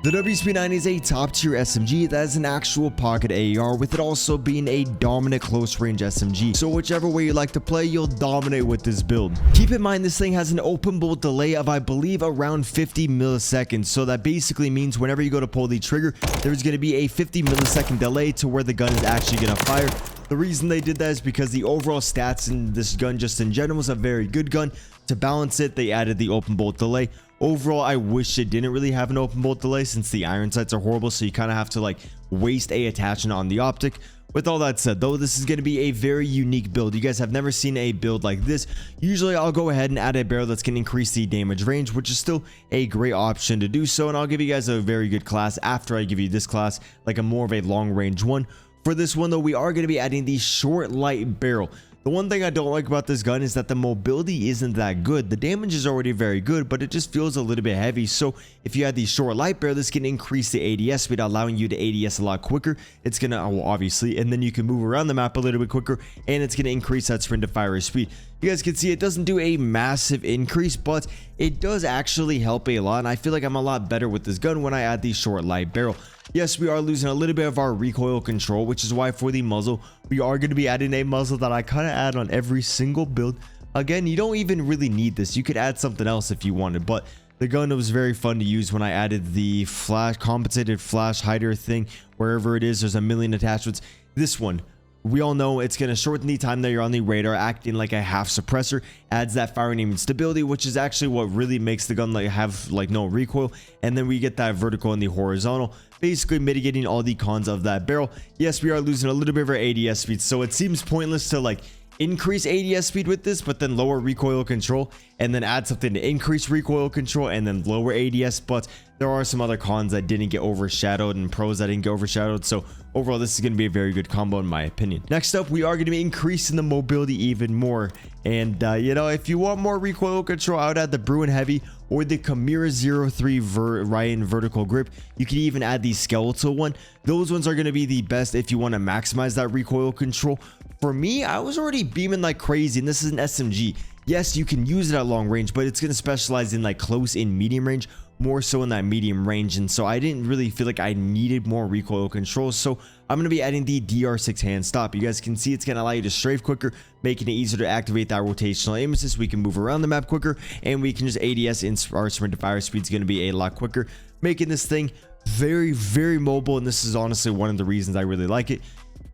The WSP9 is a top tier SMG that is an actual pocket AR, with it also being a dominant close range SMG. So whichever way you like to play, you'll dominate with this build. Keep in mind this thing has an open bolt delay of I believe around 50 milliseconds. So that basically means whenever you go to pull the trigger, there's going to be a 50 millisecond delay to where the gun is actually going to fire. The reason they did that is because the overall stats in this gun just in general was a very good gun. To balance it, they added the open bolt delay. Overall, I wish it didn't really have an open bolt delay since the iron sights are horrible, so you kind of have to like waste a attachment on the optic. With all that said though, this is going to be a very unique build. You guys have never seen a build like this. Usually I'll go ahead and add a barrel that's going to increase the damage range, which is still a great option to do so, and I'll give you guys a very good class after I give you this class, like a more of a long range one. For this one though, we are going to be adding the short light barrel. The one thing I don't like about this gun is that the mobility isn't that good. The damage is already very good, but it just feels a little bit heavy. So if you add the short light barrel, this can increase the ADS speed, allowing you to ADS a lot quicker. It's gonna, well, obviously, and then you can move around the map a little bit quicker, and it's gonna increase that sprint to fire speed. You guys can see it doesn't do a massive increase, but it does actually help a lot, and I feel like I'm a lot better with this gun when I add the short light barrel. Yes, we are losing a little bit of our recoil control, which is why for the muzzle, we are going to be adding a muzzle that I kind of add on every single build. Again, you don't even really need this. You could add something else if you wanted, but the gun was very fun to use when I added the flash compensated flash hider thing. Wherever it is, there's a million attachments. This one, we all know it's going to shorten the time that you're on the radar, acting like a half suppressor, adds that firing aim and stability, which is actually what really makes the gun like have like no recoil. And then we get that vertical and the horizontal, basically mitigating all the cons of that barrel. Yes, we are losing a little bit of our ADS speed, so it seems pointless to like increase ADS speed with this, but then lower recoil control, and then add something to increase recoil control and then lower ADS. But there are some other cons that didn't get overshadowed and pros that didn't get overshadowed. So overall, this is going to be a very good combo in my opinion. Next up, we are going to be increasing the mobility even more. And you know, if you want more recoil control, I would add the Bruin Heavy or the Chimera 03 Ryan vertical grip. You can even add the skeletal one. Those ones are going to be the best if you want to maximize that recoil control. For me, I was already beaming like crazy, and this is an SMG. Yes, you can use it at long range, but it's going to specialize in like close and medium range, more so in that medium range. And so I didn't really feel like I needed more recoil control, so I'm going to be adding the DR6 hand stop. You guys can see it's going to allow you to strafe quicker, making it easier to activate that rotational aim assist. We can move around the map quicker, and we can just ADS, and our sprint to fire speed is going to be a lot quicker, making this thing very, very mobile. And this is honestly one of the reasons I really like it.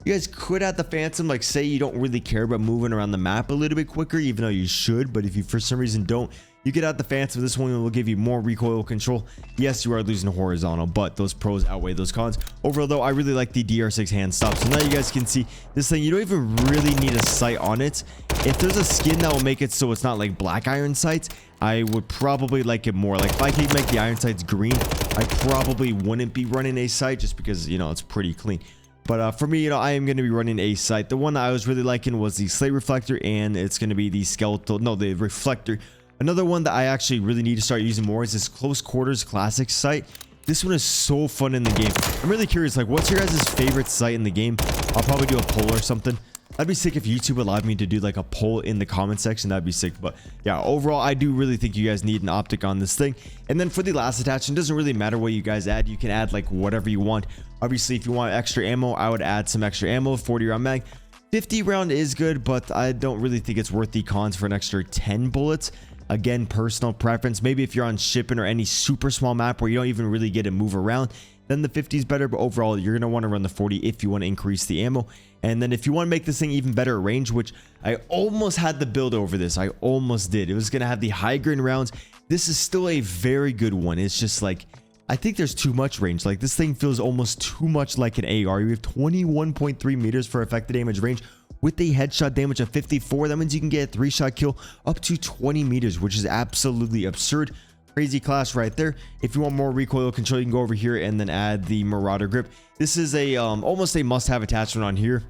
You guys could add the Phantom, like say you don't really care about moving around the map a little bit quicker, even though you should, but if you for some reason don't, you could add the Phantom. This one will give you more recoil control. Yes, you are losing horizontal, but those pros outweigh those cons. Overall though, I really like the DR6 hand stop. So now you guys can see this thing, you don't even really need a sight on it. If there's a skin that will make it so it's not like black iron sights, I would probably like it more. Like if I could make the iron sights green, I probably wouldn't be running a sight just because, you know, it's pretty clean. But for me, you know, I am going to be running a sight. The one that I was really liking was the slate reflector, and it's going to be the skeletal, no, the reflector. Another one that I actually really need to start using more is this close quarters classic sight. This one is so fun in the game. I'm really curious, like, what's your guys' favorite sight in the game? I'll probably do a poll or something. That'd be sick if YouTube allowed me to do like a poll in the comment section. That'd be sick. But yeah, overall, I do really think you guys need an optic on this thing. And then for the last attachment, it doesn't really matter what you guys add. You can add like whatever you want. Obviously, if you want extra ammo, I would add some extra ammo. 40 round mag, 50 round is good, but I don't really think it's worth the cons for an extra 10 bullets. Again, personal preference. Maybe if you're on shipping or any super small map where you don't even really get to move around, then the 50 is better. But overall, you're going to want to run the 40 if you want to increase the ammo. And then if you want to make this thing even better at range, which I almost had the build over this, I almost did. It was going to have the high grain rounds. This is still a very good one. It's just like, I think there's too much range. Like this thing feels almost too much like an AR. You have 21.3 meters for effective damage range with a headshot damage of 54. That means you can get a 3-shot kill up to 20 meters, which is absolutely absurd. Crazy class right there. If you want more recoil control, you can go over here and then add the Marauder grip. This is a almost a must-have attachment on here.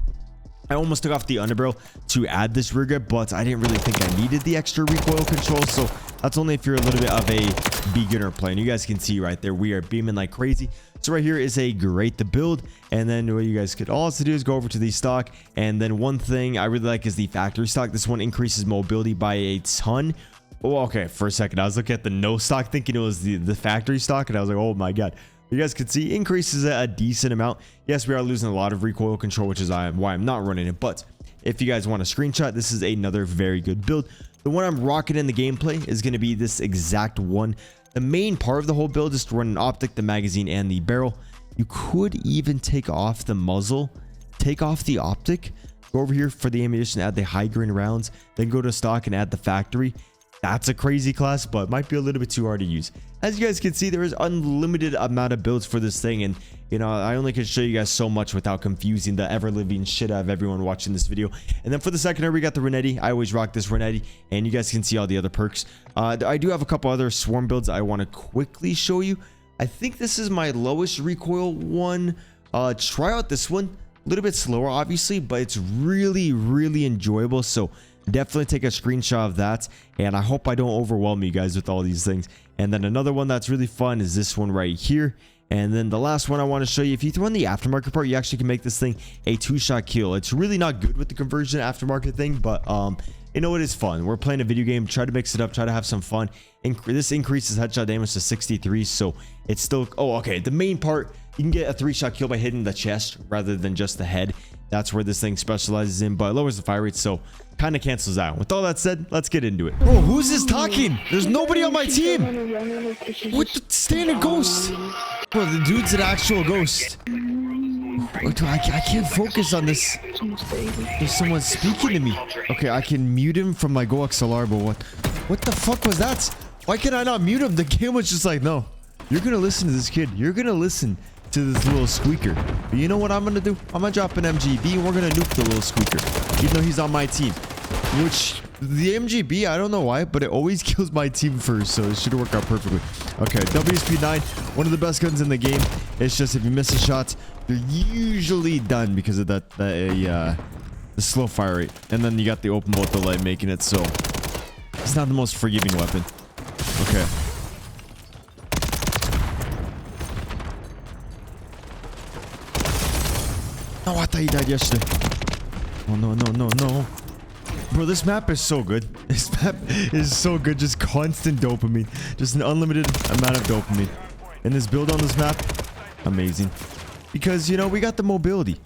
I almost took off the underbarrel to add this rear grip, but I didn't really think I needed the extra recoil control, so that's only if you're a little bit of a beginner player. And you guys can see right there, we are beaming like crazy. So right here is a great to build, and then what you guys could also do is go over to the stock. And then one thing I really like is the factory stock. This one increases mobility by a ton. Oh, okay, for a second I was looking at the no stock thinking it was the factory stock, and I was like, oh my god. You guys can see increases a decent amount. Yes, we are losing a lot of recoil control, which is why I'm not running it. But if you guys want a screenshot, this is another very good build. The one I'm rocking in the gameplay is going to be this exact one. The main part of the whole build is to run an optic, the magazine, and the barrel. You could even take off the muzzle, take off the optic, go over here for the ammunition, add the high grain rounds, then go to stock and add the factory. That's a crazy class, but might be a little bit too hard to use. As you guys can see, there is unlimited amount of builds for this thing, and you know, I only can show you guys so much without confusing the ever-living shit out of everyone watching this video. And then for the secondary, we got the Renetti. I always rock this Renetti, and you guys can see all the other perks. I do have a couple other swarm builds I want to quickly show you. I think this is my lowest recoil one. Try out this one. A little bit slower, obviously, but it's really, really enjoyable. So definitely take a screenshot of that, and I hope I don't overwhelm you guys with all these things. And then another one that's really fun is this one right here. And then the last one I want to show you, if you throw in the aftermarket part, you actually can make this thing a 2-shot kill. It's really not good with the conversion aftermarket thing, but you know, it is fun. We're playing a video game, try to mix it up, try to have some fun. This increases headshot damage to 63, so it's still, oh, okay, the main part, you can get a 3-shot kill by hitting the chest rather than just the head. That's where this thing specializes in, but it lowers the fire rate, so kind of cancels out. With all that said, let's get into it. Bro, who's this talking? There's nobody on my team. What the standard ghost? Bro, the dude's an actual ghost. I can't focus on this. There's someone speaking to me. Okay, I can mute him from my Go XLR, but what the fuck was that? Why can I not mute him? The game was just like, no. You're gonna listen to this kid. You're gonna listen to this little squeaker. But you know what I'm gonna do? I'm gonna drop an MGB and we're gonna nuke the little squeaker, even though he's on my team. Which the MGB, I don't know why, but it always kills my team first, so it should work out perfectly. Okay, WSP 9, one of the best guns in the game. It's just if you miss a shot, you're usually done because of the slow fire rate. And then you got the open bolt delay making it so it's not the most forgiving weapon. Okay. Oh, I thought he died yesterday. Oh, no. Bro, this map is so good. This map is so good. Just constant dopamine. Just an unlimited amount of dopamine. And this build on this map, amazing. Because, you know, we got the mobility.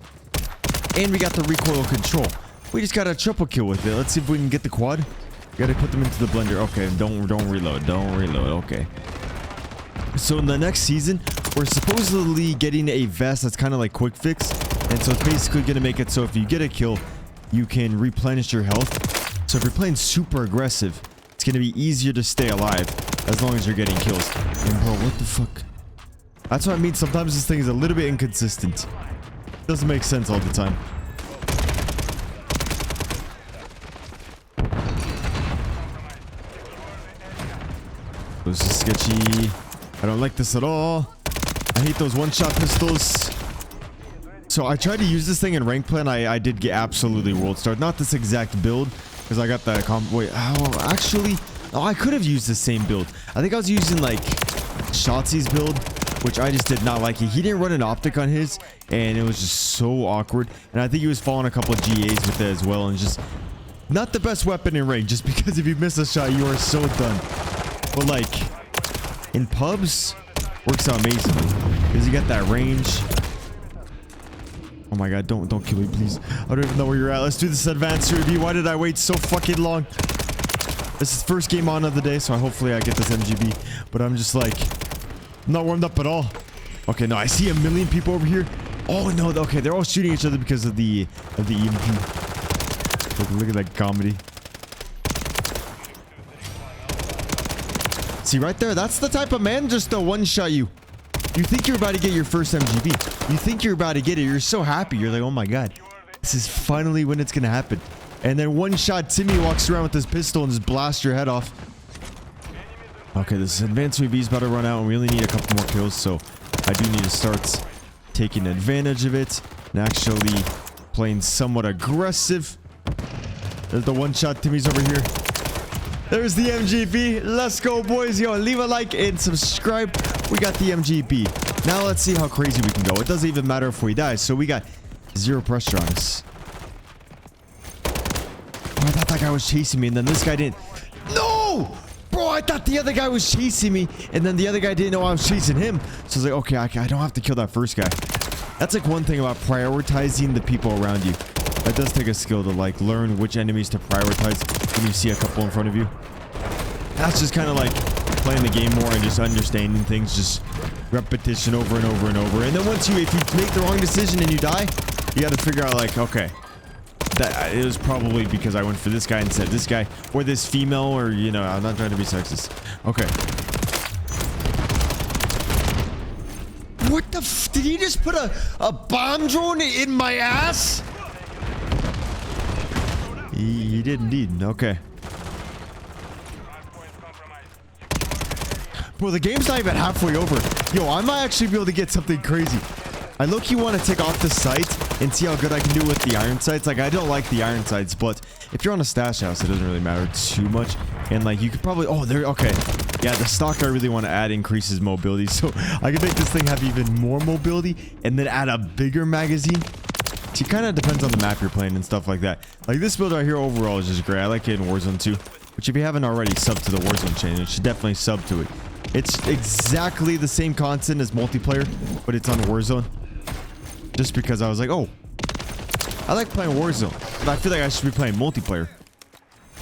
And we got the recoil control. We just got a triple kill with it. Let's see if we can get the quad. Gotta put them into the blender. Okay, don't reload. Don't reload. Okay. So in the next season, we're supposedly getting a vest that's kind of like quick fix. And so it's basically going to make it so if you get a kill, you can replenish your health. So if you're playing super aggressive, it's going to be easier to stay alive as long as you're getting kills. And bro, what the fuck? That's what I mean. Sometimes this thing is a little bit inconsistent. Doesn't make sense all the time. This is sketchy. I don't like this at all. I hate those one-shot pistols. So I tried to use this thing in rank play, and I did get absolutely world star. Not this exact build, because I got that wait, oh, actually, oh, I could have used the same build. I think I was using like Shotzi's build, which I just did not like. He didn't run an optic on his, and it was just so awkward. And I think he was following a couple of GAs with it as well, and just not the best weapon in rank, just because if you miss a shot, you are so done. But like in pubs, works out amazingly because you got that range. Oh my god, don't kill me, please. I don't even know where you're at. Let's do this advanced review. Why did I wait so fucking long? This is first game on of the day, so hopefully I get this MGB. But I'm just like, I'm not warmed up at all. Okay, no, I see a million people over here. Oh no, okay, they're all shooting each other because of the EMP. Look at that comedy. See right there, that's the type of man just to one-shot you. You think you're about to get your first MGB. You think you're about to get it. You're so happy. You're like, oh my god, this is finally when it's gonna happen. And then one shot Timmy walks around with his pistol and just blasts your head off. Okay, this advanced UAV is about to run out, and we only need a couple more kills, so I do need to start taking advantage of it and actually playing somewhat aggressive. There's the one-shot Timmy's over here. There's the MGB. Let's go, boys. Yo, leave a like and subscribe. We got the MGB. Now let's see how crazy we can go. It doesn't even matter if we die, so we got zero pressure on us. Oh, I thought that guy was chasing me, and then this guy didn't. No! Bro, I thought the other guy was chasing me, and then the other guy didn't know I was chasing him. So I was like, okay, I don't have to kill that first guy. That's like one thing about prioritizing the people around you. That does take a skill to like learn which enemies to prioritize when you see a couple in front of you. That's just kind of like playing the game more and just understanding things, just repetition over and over and over. And then once if you make the wrong decision and you die, you got to figure out like, okay, that it was probably because I went for this guy instead of this guy or this female, or you know, I'm not trying to be sexist. Okay. What the did he just put a bomb drone in my ass? He did indeed. Okay. Bro, the game's not even halfway over. Yo, I might actually be able to get something crazy. I low-key want to take off the sights and see how good I can do with the iron sights. Like, I don't like the iron sights, but if you're on a stash house, it doesn't really matter too much. And, like, you could probably... Oh, there... Okay. Yeah, the stock I really want to add increases mobility. So, I can make this thing have even more mobility and then add a bigger magazine. It kind of depends on the map you're playing and stuff like that. Like, this build right here overall is just great. I like it in Warzone too. Which, if you haven't already subbed to the Warzone channel, you should definitely sub to it. It's exactly the same content as multiplayer, but it's on Warzone. Just because I was like, oh, I like playing Warzone, but I feel like I should be playing multiplayer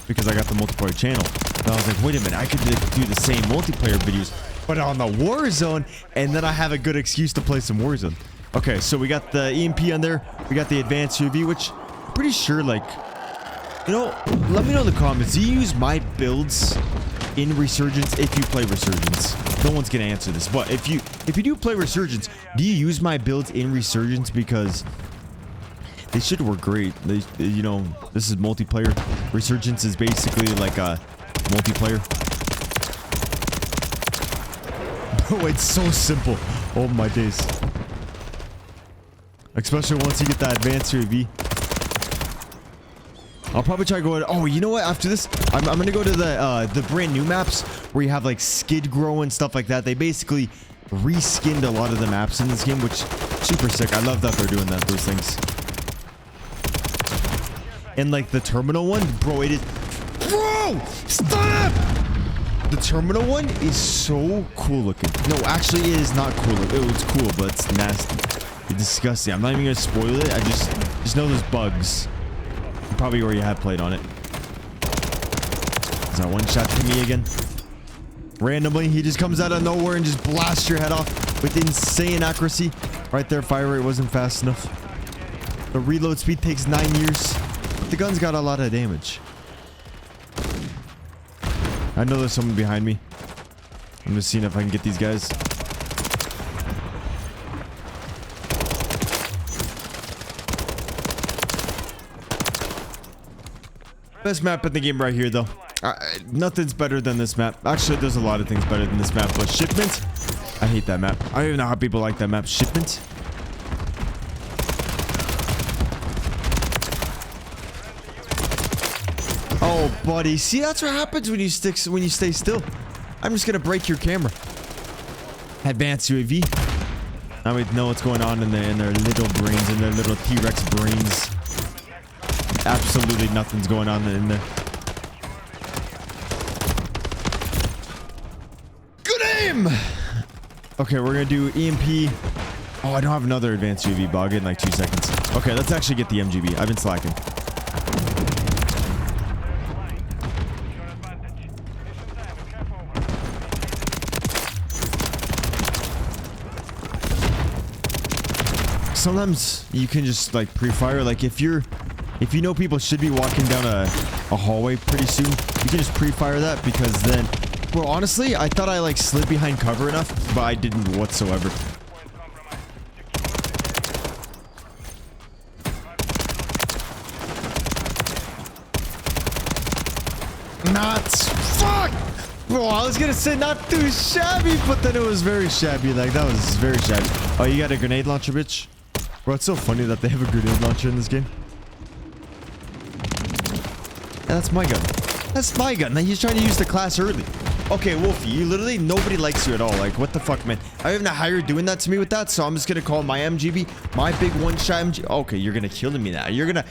because I got the multiplayer channel. And I was like, wait a minute, I could do the same multiplayer videos, but on the Warzone, and then I have a good excuse to play some Warzone. Okay, so we got the EMP on there. We got the advanced UAV, which I'm pretty sure, like, you know, let me know in the comments. Do you use my builds in Resurgence if you play Resurgence? No one's gonna answer this, but if you do play Resurgence, do you use my builds in Resurgence? Because they should work great. They, you know, this is multiplayer. Resurgence is basically like a multiplayer. Bro, it's so simple. Oh my days. Especially once you get that advanced UAV. I'll probably try to go... Oh, you know what? After this, I'm going to go to the brand new maps where you have like Skid Grow and stuff like that. They basically reskinned a lot of the maps in this game, which super sick. I love that they're doing that, those things. And like the terminal one, bro, it is... Bro! Stop! The terminal one is so cool looking. No, actually, it is not cool. Oh, it's cool, but it's nasty. It's disgusting. I'm not even going to spoil it. I just know there's bugs. Probably already have played on it. Is that one shot to me again? Randomly, he just comes out of nowhere and just blasts your head off with insane accuracy. Right there, fire rate wasn't fast enough. The reload speed takes 9 years. But the gun's got a lot of damage. I know there's someone behind me. I'm just seeing if I can get these guys. Best map in the game right here, though. Nothing's better than this map. Actually, there's a lot of things better than this map, but Shipment, I hate that map. I don't even know how people like that map. Shipment. Oh, buddy. See, that's what happens when you stay still. I'm just gonna break your camera. Advanced UAV. Now we know what's going on in their little brains, in their little T-Rex brains. Absolutely nothing's going on in there. Good aim! Okay, we're gonna do EMP. Oh, I don't have another advanced UAV, but I'll get in like 2 seconds. Okay, let's actually get the MGB. I've been slacking. Sometimes you can just like pre-fire. Like if you know people should be walking down a hallway pretty soon, you can just pre-fire that, because then, well, honestly, I thought I like slid behind cover enough, but I didn't whatsoever. Not fuck, bro. I was gonna say not too shabby, but then it was very shabby. Like that was very shabby. Oh, you got a grenade launcher, bitch? Bro, it's so funny that they have a grenade launcher in this game. Yeah, that's my gun. That's my gun. Now he's trying to use the class early. Okay, Wolfie, you literally, nobody likes you at all. Like, what the fuck, man? I don't even know how you're doing that to me with that, so I'm just gonna call my MGB, my big one-shot MG. Okay, you're gonna kill me now. You're gonna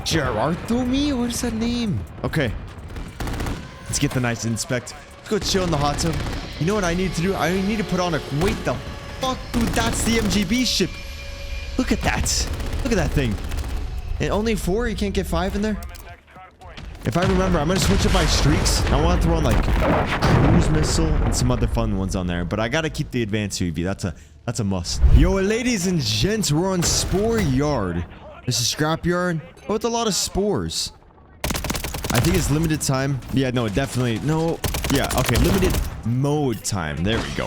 Gerardo me? What is that name? Okay. Let's get the nice inspect. Let's go chill in the hot tub. You know what I need to do? I need to put on a... Wait the fuck, dude. That's the MGB ship. Look at that. Look at that thing. And only 4? You can't get 5 in there? If I remember, I'm going to switch up my streaks. I want to throw on like cruise missile and some other fun ones on there. But I got to keep the advanced UAV. That's a must. Yo, ladies and gents, we're on Spore Yard. This is scrap yard with a lot of spores. I think it's limited time. Yeah, no, definitely. No. Yeah, okay. Limited mode time. There we go.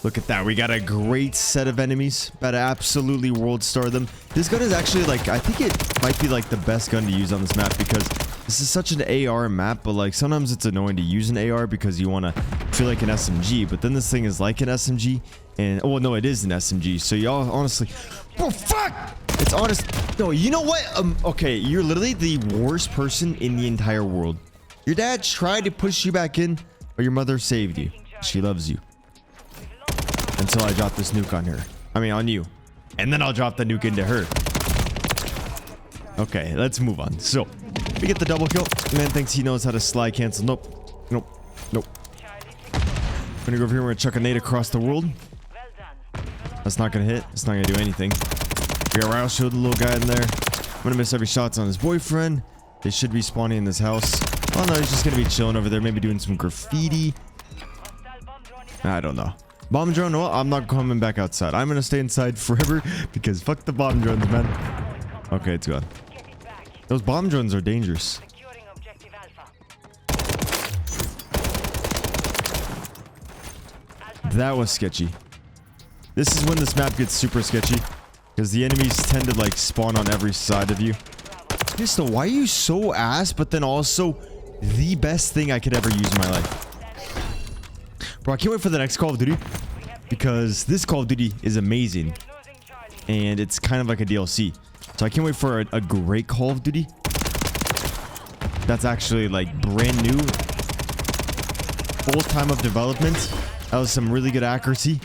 Look at that. We got a great set of enemies. About to absolutely world star them. This gun is actually like, I think it might be like the best gun to use on this map because this is such an AR map, but like sometimes it's annoying to use an AR because you want to feel like an SMG, but then this thing is like an SMG and, oh no, it is an SMG. So y'all honestly, oh fuck! It's honest. No, you know what? Okay, you're literally the worst person in the entire world. Your dad tried to push you back in, but your mother saved you. She loves you. Until I drop this nuke on her. I mean, on you. And then I'll drop the nuke into her. Okay, let's move on. So, we get the double kill. Man thinks he knows how to slide cancel. Nope. Nope. Nope. I'm gonna go over here. We're gonna chuck a nade across the world. That's not gonna hit. It's not gonna do anything. We got Ryle Shield, the little guy in there. I'm gonna miss every shot on his boyfriend. They should be spawning in this house. Oh no, he's just gonna be chilling over there. Maybe doing some graffiti. I don't know. Bomb drone, well, I'm not coming back outside. I'm gonna stay inside forever because fuck the bomb drones, man. Okay, it's gone. Those bomb drones are dangerous. That was sketchy. This is when this map gets super sketchy because the enemies tend to like spawn on every side of you. Pistol, why are you so ass, but then also the best thing I could ever use in my life? Bro, I can't wait for the next Call of Duty because this Call of Duty is amazing and it's kind of like a DLC. So I can't wait for a great Call of Duty that's actually like brand new, full time of development. That was some really good accuracy.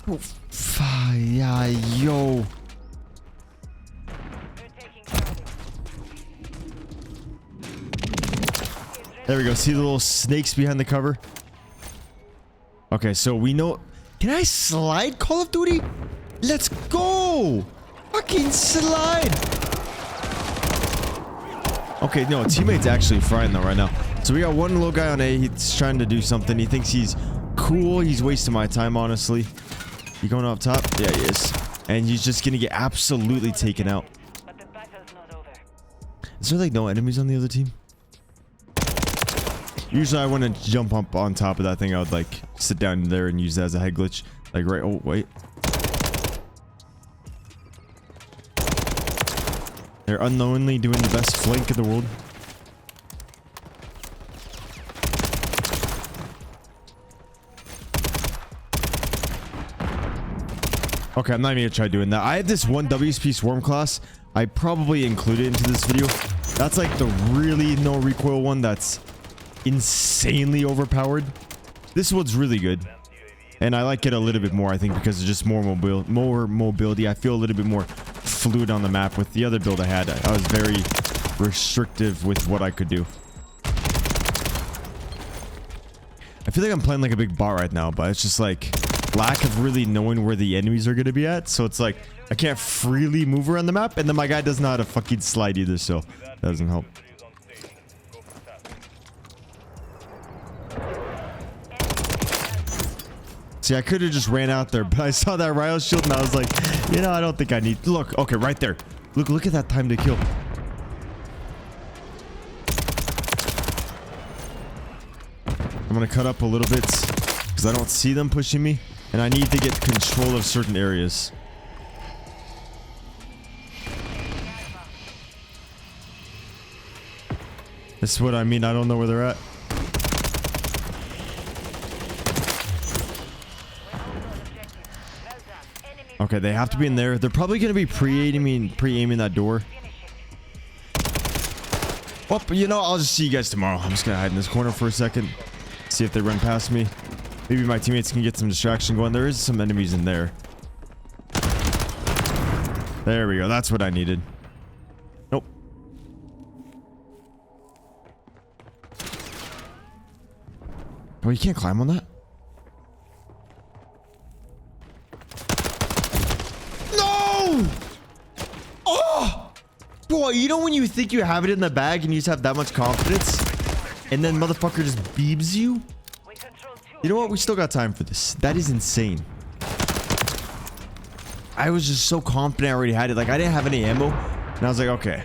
Oh, yeah, yo. There we go. See the little snakes behind the cover? Okay, so we know... Can I slide Call of Duty? Let's go! Fucking slide! Okay, no, teammate's actually frying though right now. So we got one little guy on A. He's trying to do something. He thinks he's cool. He's wasting my time, honestly. You going up top? Yeah, he is. And he's just gonna get absolutely taken out. Is there like no enemies on the other team? Usually I want to jump up on top of that thing. I would like sit down there and use that as a head glitch. Like right, oh wait. They're unknowingly doing the best flank in the world. Okay, I'm not even gonna try doing that. I have this one WSP swarm class. I probably included into this video. That's like the really no recoil one that's insanely overpowered. This one's really good. And I like it a little bit more, I think, because it's just more mobility. I feel a little bit more fluid on the map. With the other build I had, I was very restrictive with what I could do. I feel like I'm playing like a big bot right now, but it's just like lack of really knowing where the enemies are going to be at. So it's like I can't freely move around the map, and then my guy doesn't know how to fucking slide either, so that doesn't help. See, I could have just ran out there, but I saw that Ryle shield and I was like, you know, I don't think I need... Look, okay, right there. Look at that time to kill. I'm going to cut up a little bit because I don't see them pushing me, and I need to get control of certain areas. This is what I mean. I don't know where they're at. Okay, they have to be in there. They're probably going to be pre-aiming that door. Well, you know, I'll just see you guys tomorrow. I'm just going to hide in this corner for a second. See if they run past me. Maybe my teammates can get some distraction going. There is some enemies in there. There we go. That's what I needed. Nope. Oh, you can't climb on that? No! Oh! Boy, you know when you think you have it in the bag and you just have that much confidence? And then motherfucker just beebs you? You know what? We still got time for this. That is insane. I was just so confident I already had it. Like, I didn't have any ammo. And I was like, okay.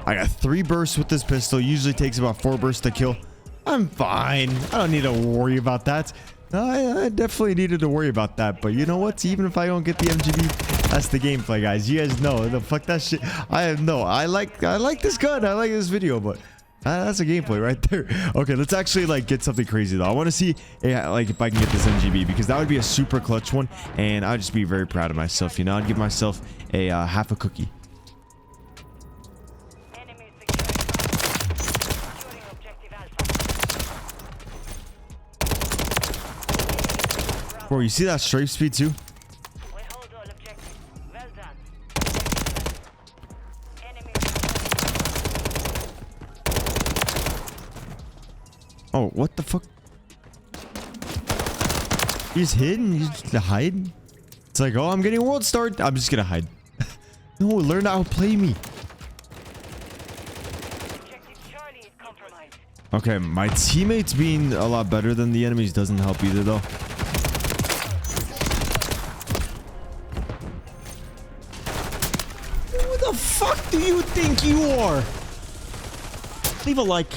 I got 3 bursts with this pistol. Usually takes about 4 bursts to kill. I'm fine. I don't need to worry about that. I definitely needed to worry about that. But you know what? Even if I don't get the MGB, that's the gameplay, guys. You guys know. The fuck that shit. I like this gun. I like this video, but that's a gameplay right there. Okay, let's actually like get something crazy though. I want to see like if I can get this MGB, because that would be a super clutch one, and I'd just be very proud of myself. You know, I'd give myself a half a cookie. Bro, you see that strafe speed too? Oh, what the fuck? He's hidden. He's just hide. It's like, oh, I'm getting world star. I'm just gonna hide. No, learn to outplay me. Okay, my teammates being a lot better than the enemies doesn't help either, though. Who the fuck do you think you are? Leave a like.